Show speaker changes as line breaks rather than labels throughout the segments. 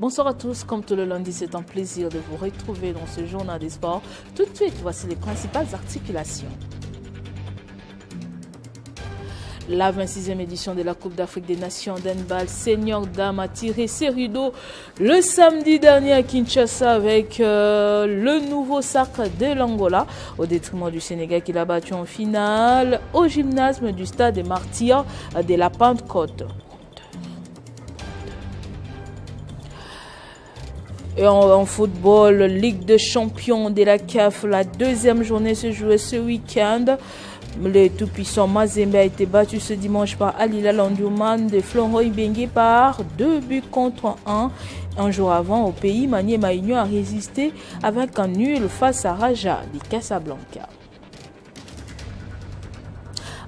Bonsoir à tous, comme tout le lundi, c'est un plaisir de vous retrouver dans ce journal des sports. Tout de suite, voici les principales articulations. La 26e édition de la Coupe d'Afrique des Nations d'handball senior dame a tiré ses rideaux le samedi dernier à Kinshasa avec le nouveau sacre de l'Angola au détriment du Sénégal qui l'a battu en finale au gymnasme du stade des Martyrs de la Pentecôte. Et en football, Ligue des champions de la CAF, la deuxième journée se jouait ce week-end. Le tout-puissant Mazembe a été battu ce dimanche par Al Hilal Omdurman de Florent Ibenge par 2-1. Un jour avant, au pays, Maniema Union a résisté avec un nul face à Raja de Casablanca.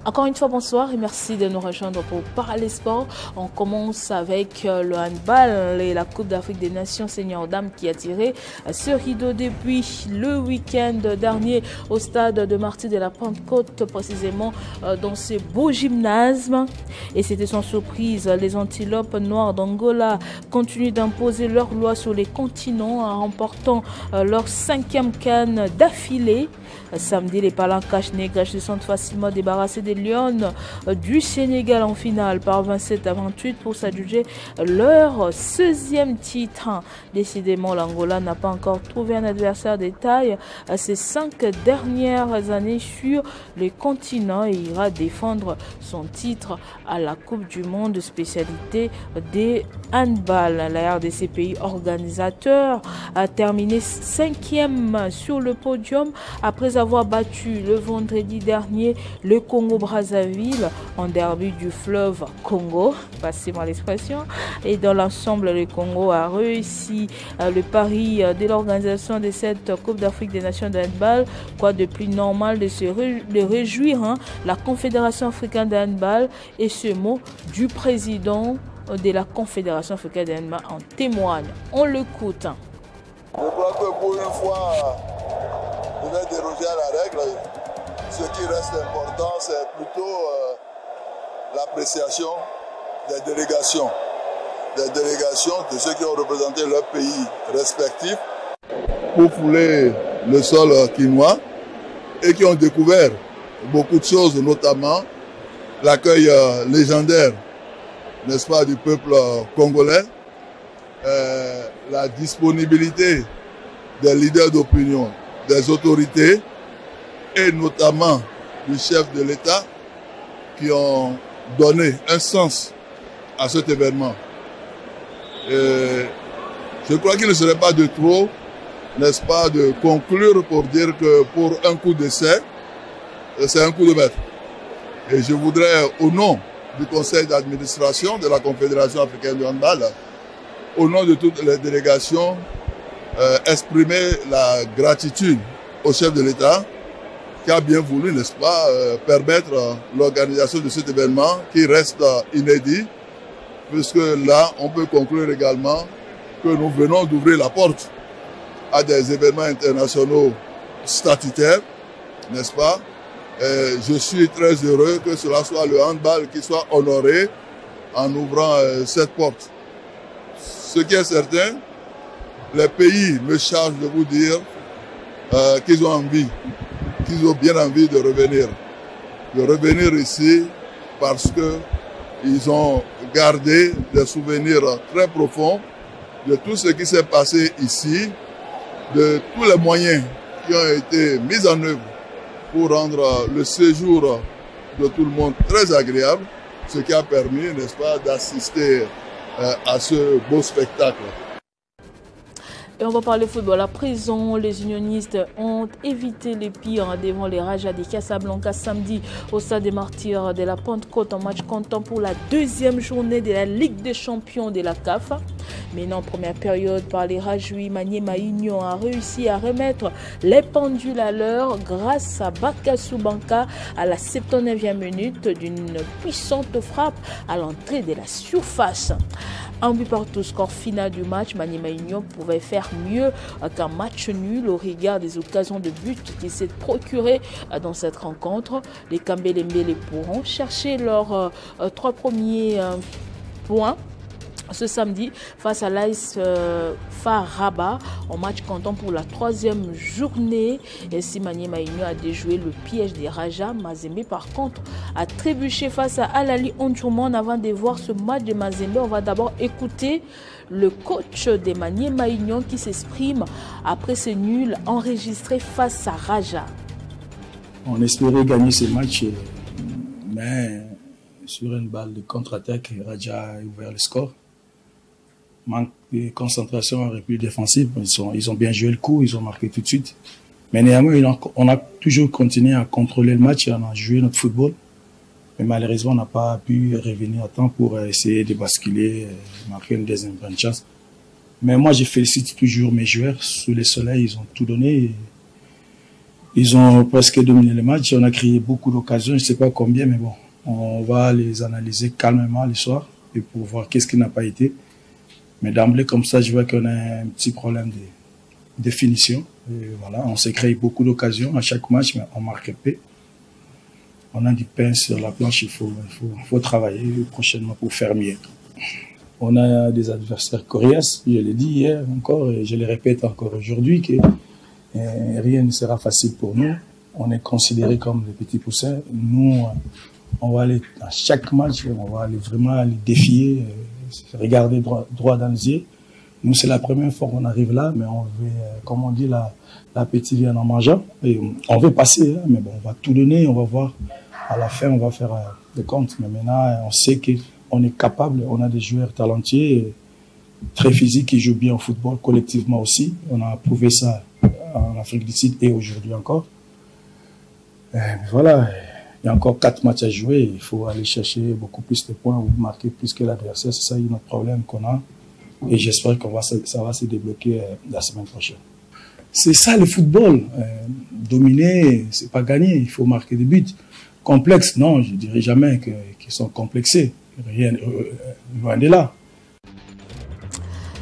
Encore une fois, bonsoir et merci de nous rejoindre pour parler sport. On commence avec le handball et la Coupe d'Afrique des Nations senior dames qui a tiré ce rideau depuis le week-end dernier au stade de Martyrs de la Pentecôte, précisément dans ce beau gymnase. Et c'était sans surprise, les antilopes noires d'Angola continuent d'imposer leur loi sur les continents en remportant leur 5e CAN d'affilée. Samedi, les Palancaches nègres se sont facilement débarrassés des Lions du Sénégal en finale par 27-28 pour s'adjuger leur 16e titre. Décidément, l'Angola n'a pas encore trouvé un adversaire de taille ces 5 dernières années sur le continent et ira défendre son titre à la Coupe du Monde de spécialité des handball. La RDC, pays organisateur, a terminé 5e sur le podium après avoir battu le vendredi dernier le Congo-Brazzaville en derby du fleuve Congo, passez-moi l'expression. Et dans l'ensemble, le Congo a réussi le pari de l'organisation de cette Coupe d'Afrique des Nations de handball. Quoi de plus normal de réjouir la Confédération africaine de handball, et ce mot du président de la Confédération africaine de handball en témoigne. On l'écoute.
Je crois que pour une fois, je vais déroger à la règle. Ce qui reste important, c'est plutôt l'appréciation des délégations de ceux qui ont représenté leur pays respectif pour fouler le sol quinois et qui ont découvert beaucoup de choses, notamment l'accueil légendaire, n'est-ce pas, du peuple congolais, la disponibilité des leaders d'opinion, des autorités, et notamment du chef de l'État, qui ont donné un sens à cet événement. Et je crois qu'il ne serait pas de trop, n'est-ce pas, de conclure pour dire que pour un coup d'essai, c'est un coup de maître. Et je voudrais, au nom du conseil d'administration de la Confédération africaine de handball, au nom de toutes les délégations, exprimer la gratitude au chef de l'État, qui a bien voulu, n'est-ce pas, permettre l'organisation de cet événement qui reste inédit, puisque là, on peut conclure également que nous venons d'ouvrir la porte à des événements internationaux statutaires, n'est-ce pas. Et je suis très heureux que cela soit le handball qui soit honoré en ouvrant cette porte. Ce qui est certain, les pays me chargent de vous dire qu'ils ont envie, qu'ils ont bien envie de revenir ici parce qu'ils ont gardé des souvenirs très profonds de tout ce qui s'est passé ici, de tous les moyens qui ont été mis en œuvre pour rendre le séjour de tout le monde très agréable, ce qui a permis, n'est-ce pas, d'assister à ce beau spectacle.
Et on va parler football à présent. Les unionistes ont évité les pires devant les Raja de Casablanca samedi au stade des Martyrs de la Pentecôte en match comptant pour la deuxième journée de la Ligue des champions de la CAF. Mais en première période, par les Rajouis, Maniema Union a réussi à remettre les pendules à l'heure grâce à Bakassou Banka à la 79e minute d'une puissante frappe à l'entrée de la surface. Un but partout, score final du match. Maniema Union pouvait faire mieux qu'un match nul au regard des occasions de but qui s'est procuré dans cette rencontre. Les Kambele Mbele pourront chercher leurs 3 premiers points ce samedi face à l'AS FAR Rabat en match comptant pour la 3e journée. Et si Maniema Union a déjoué le piège des Raja, Mazembe par contre a trébuché face à Al Ahly Omdurman. Avant de voir ce match de Mazembe, on va d'abord écouter le coach des Maniema Union qui s'exprime après ce nul enregistré face à Raja.
On espérait gagner ce match, mais sur une balle de contre-attaque, Raja a ouvert le score. Manque de concentration en repli défensif. Ils ont bien joué le coup, ils ont marqué tout de suite. Mais néanmoins, on a toujours continué à contrôler le match, on a joué notre football. Mais malheureusement, on n'a pas pu revenir à temps pour essayer de basculer, marquer une deuxième bonne chance. Mais moi, je félicite toujours mes joueurs. Sous le soleil, ils ont tout donné. Ils ont presque dominé le match. On a créé beaucoup d'occasions, je ne sais pas combien, mais bon, on va les analyser calmement le soir et pour voir qu'est-ce qui n'a pas été. Mais d'emblée, comme ça, je vois qu'on a un petit problème de finition. Et voilà, on s'est créé beaucoup d'occasions à chaque match, mais on marque peu. On a du pain sur la planche, il faut travailler prochainement pour faire mieux. On a des adversaires coriaces, je l'ai dit hier encore, et je le répète encore aujourd'hui, que rien ne sera facile pour nous. On est considérés comme des petits poussins. Nous, on va aller à chaque match, on va aller vraiment les défier, regarder droit dans les yeux. Nous, c'est la première fois qu'on arrive là, mais on veut, comme on dit, la petite vient en mangeant. Et on veut passer, hein, mais bon, on va tout donner, on va voir. À la fin, on va faire des comptes. Mais maintenant, on sait qu'on est capable, on a des joueurs talentueux, très physiques, qui jouent bien au football, collectivement aussi. On a prouvé ça en Afrique du Sud et aujourd'hui encore. Voilà, il y a encore 4 matchs à jouer. Il faut aller chercher beaucoup plus de points ou marquer plus que l'adversaire. C'est ça notre problème qu'on a. Et j'espère que ça va se débloquer la semaine prochaine. C'est ça le football. Dominer, c'est pas gagner. Il faut marquer des buts. Complexe, non, je dirais jamais qu'ils sont complexés. Rien, loin de là.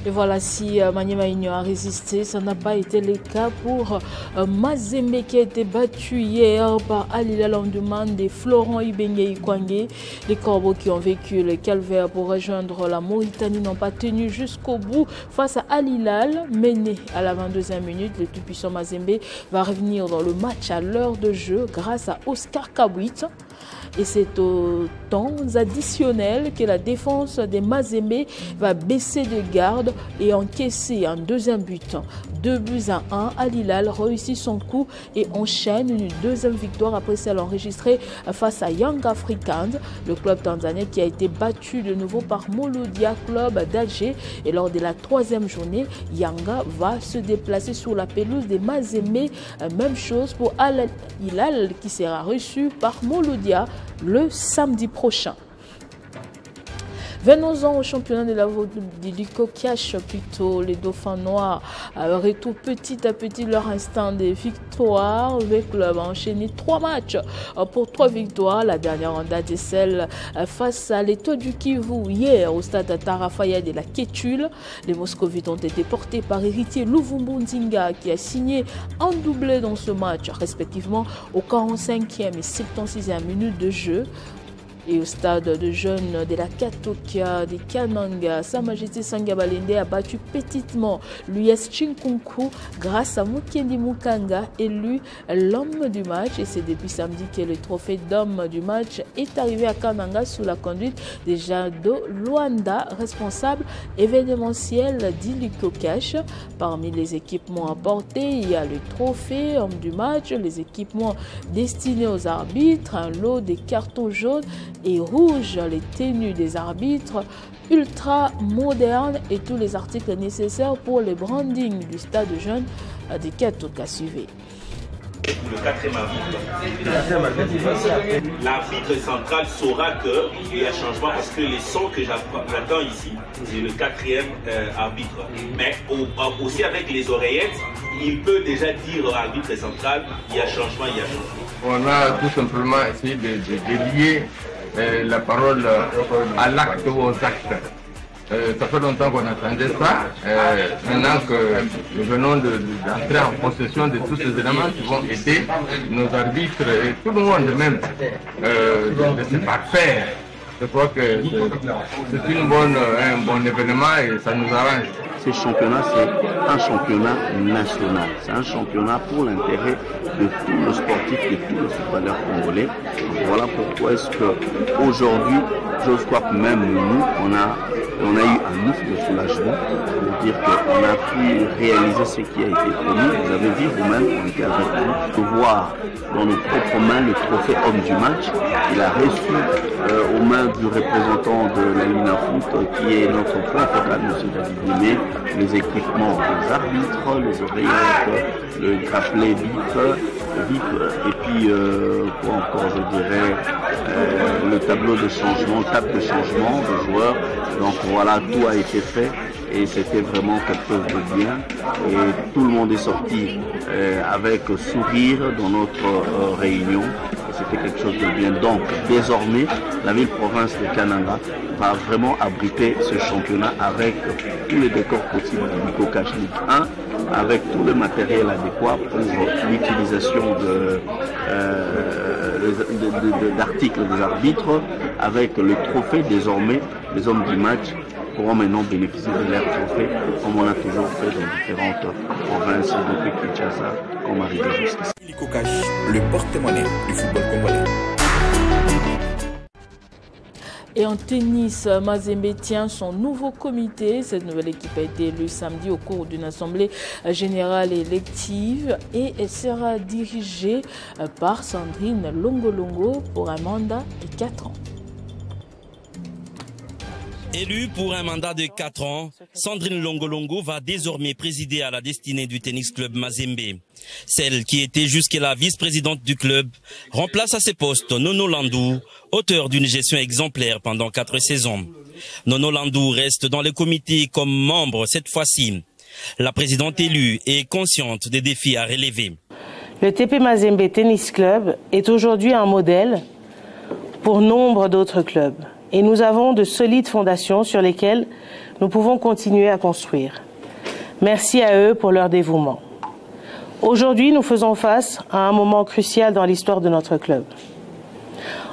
Et voilà, si Maniema Union a résisté, ça n'a pas été le cas pour Mazembe qui a été battu hier par Al Hilal Omdurman de Florent Ibenge Ikwangé. Les Corbeaux qui ont vécu le calvaire pour rejoindre la Mauritanie n'ont pas tenu jusqu'au bout face à Al Hilal. Mené à la 22e minute, le tout-puissant Mazembe va revenir dans le match à l'heure de jeu grâce à Oscar Kabouit. Et c'est au temps additionnel que la défense des Mazembe va baisser de garde et encaisser un deuxième but. 2-1. Al Hilal réussit son coup et enchaîne une deuxième victoire après celle enregistrée face à Young Africans, le club tanzanien qui a été battu de nouveau par Mouloudia Club d'Alger. Et lors de la 3e journée, Yanga va se déplacer sur la pelouse des Mazembe. Même chose pour Al Hilal qui sera reçu par Mouloudia le samedi prochain. Venons-en au championnat de la Lico Cash, plutôt les Dauphins Noirs retournent petit à petit leur instant de victoire. Le club a enchaîné 3 matchs pour 3 victoires. La dernière en date est celle face à l'Étoile du Kivu hier au stade Tarafaya de la Kétule. Les Moscovites ont été portés par Héritier Luvumbu Nzinga qui a signé un doublé dans ce match, respectivement au 45e et 76e minute de jeu. Et au stade de jeunes de la Katoka, de Kananga, Sa Majesté Sangabalende a battu petitement l'US Chinkunku grâce à Mukendi Mukanga, élu l'homme du match. Et c'est depuis samedi que le trophée d'homme du match est arrivé à Kananga sous la conduite de Jado Luanda, responsable événementiel d'Ilico Cash. Parmi les équipements apportés, il y a le trophée homme du match, les équipements destinés aux arbitres, un lot de cartons jaunes et rouge, les tenues des arbitres ultra modernes et tous les articles nécessaires pour le branding du stade de jeunes de Katoka. Suivez.
Le 4e arbitre. L'arbitre central saura qu'il y a changement parce que les sons que j'attends ici, c'est le 4e arbitre. Mais aussi avec les oreillettes, il peut déjà dire à l'arbitre central, il y a changement, il y a changement.
On a tout simplement essayé de lier la parole à l'acte ou aux actes. Ça fait longtemps qu'on attendait ça. Maintenant que nous venons d'entrer en possession de tous ces éléments qui vont aider nos arbitres et tout le monde même de se parfaire Je crois que c'est un bon événement et ça nous arrange.
Ce championnat, c'est un championnat national. C'est un championnat pour l'intérêt de tous les sportifs, de tous les footballeurs congolais. Voilà pourquoi est-ce qu'aujourd'hui, j'ose croire que même nous, on a eu un ouf de soulagement pour dire qu'on a pu réaliser ce qui a été promis. Vous avez vu vous-même, on était avec vous, de voir dans nos propres mains le trophée homme du match. Il a reçu aux mains du représentant de la Lina Foot, qui est notre point focal, M. David Limé, les équipements des arbitres, les oreillettes, le grapplet VIP, et puis quoi encore, je dirais, le tableau de changement, table de changement de joueurs. Donc voilà, tout a été fait et c'était vraiment quelque chose de bien. Et tout le monde est sorti avec sourire dans notre réunion. C'était quelque chose de bien. Donc désormais, la ville-province de Kananga va vraiment abriter ce championnat avec tous les décors possibles du Licocash Ligue 1, avec tout le matériel adéquat pour l'utilisation d'articles des arbitres, avec le trophée désormais. Les hommes du match pourront maintenant bénéficier de leur trophée, comme on a toujours fait dans différentes provinces depuis Kinshasa, comme arrivé jusqu'ici.
Licocash, le porte-monnaie du football congolais.
Et en tennis, Mazembe tient son nouveau comité. Cette nouvelle équipe a été élue samedi au cours d'une assemblée générale élective et elle sera dirigée par Sandrine Longolongo pour un mandat de 4 ans.
Élue pour un mandat de 4 ans, Sandrine Longolongo va désormais présider à la destinée du tennis club Mazembe. Celle qui était jusque-là vice-présidente du club remplace à ses postes Nono Landou, auteur d'une gestion exemplaire pendant 4 saisons. Nono Landou reste dans le comité comme membre cette fois-ci. La présidente élue est consciente des défis à relever.
Le TP Mazembe Tennis Club est aujourd'hui un modèle pour nombre d'autres clubs. Et nous avons de solides fondations sur lesquelles nous pouvons continuer à construire. Merci à eux pour leur dévouement. Aujourd'hui, nous faisons face à un moment crucial dans l'histoire de notre club.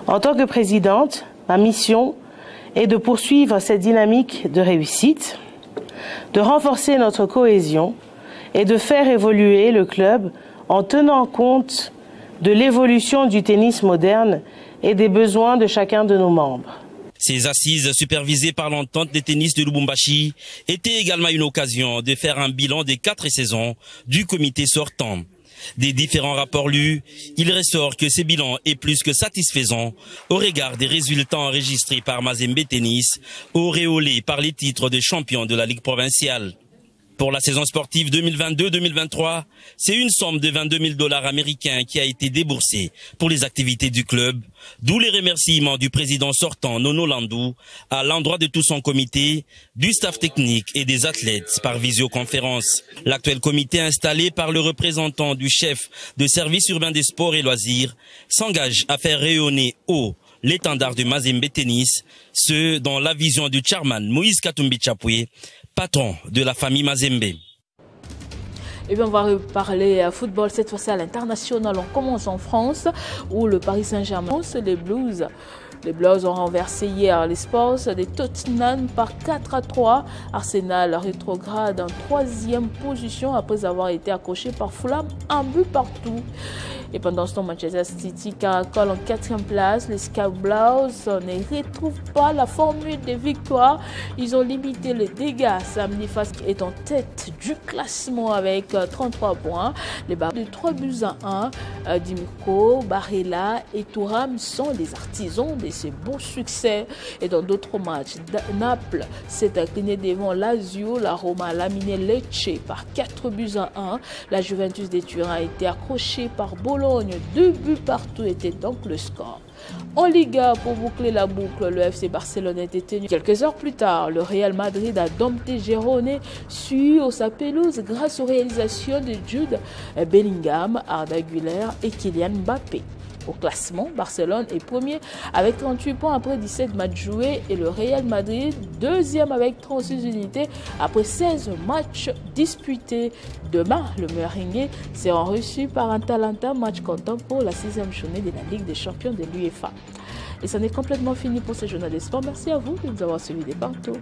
En tant que présidente, ma mission est de poursuivre cette dynamique de réussite, de renforcer notre cohésion et de faire évoluer le club en tenant compte de l'évolution du tennis moderne et des besoins de chacun de nos membres.
Ces assises supervisées par l'entente des tennis de Lubumbashi étaient également une occasion de faire un bilan des 4 saisons du comité sortant. Des différents rapports lus, il ressort que ce bilan est plus que satisfaisant au regard des résultats enregistrés par Mazembe Tennis, auréolé par les titres de champion de la Ligue provinciale. Pour la saison sportive 2022-2023, c'est une somme de $22 000 américains qui a été déboursée pour les activités du club, d'où les remerciements du président sortant Nono Landou à l'endroit de tout son comité, du staff technique et des athlètes par visioconférence. L'actuel comité installé par le représentant du chef de service urbain des sports et loisirs s'engage à faire rayonner haut l'étendard de Mazembe Tennis, ce dans la vision du chairman Moïse Katumbi Chapoué, patron de la famille Mazembe.
Et bien on va reparler à football, cette fois-ci à l'international. On commence en France où le Paris Saint-Germain, les Blues ont renversé hier les Spurs des Tottenham par 4-3. Arsenal rétrograde en 3e position après avoir été accroché par Fulham, un but partout. Et pendant ce temps, Manchester City caracole en 4e place. Les Sky Blues ne retrouvent pas la formule des victoires. Ils ont limité les dégâts. Samedi Fast est en tête du classement avec 33 points. Les barres de 3-1. Dimiko, Barella et Thuram sont les artisans de ce beau succès. Et dans d'autres matchs, Naples s'est incliné devant Lazio. La Roma a laminé Lecce par 4-1. La Juventus de Turin a été accrochée par Bologne. 2 buts partout était donc le score. En Liga, pour boucler la boucle, le FC Barcelone a été tenu. Quelques heures plus tard, le Real Madrid a dompté Girone sur sa pelouse grâce aux réalisations de Jude Bellingham, Arda Güler et Kylian Mbappé. Au classement, Barcelone est premier avec 38 points après 17 matchs joués et le Real Madrid deuxième avec 36 unités après 16 matchs disputés. Demain, le merengue sera reçu par Atalanta, match comptant pour la 6e journée de la Ligue des champions de l'UEFA. Et ça n'est complètement fini pour ce journal des sports. Merci à vous de nous avoir suivis des partout.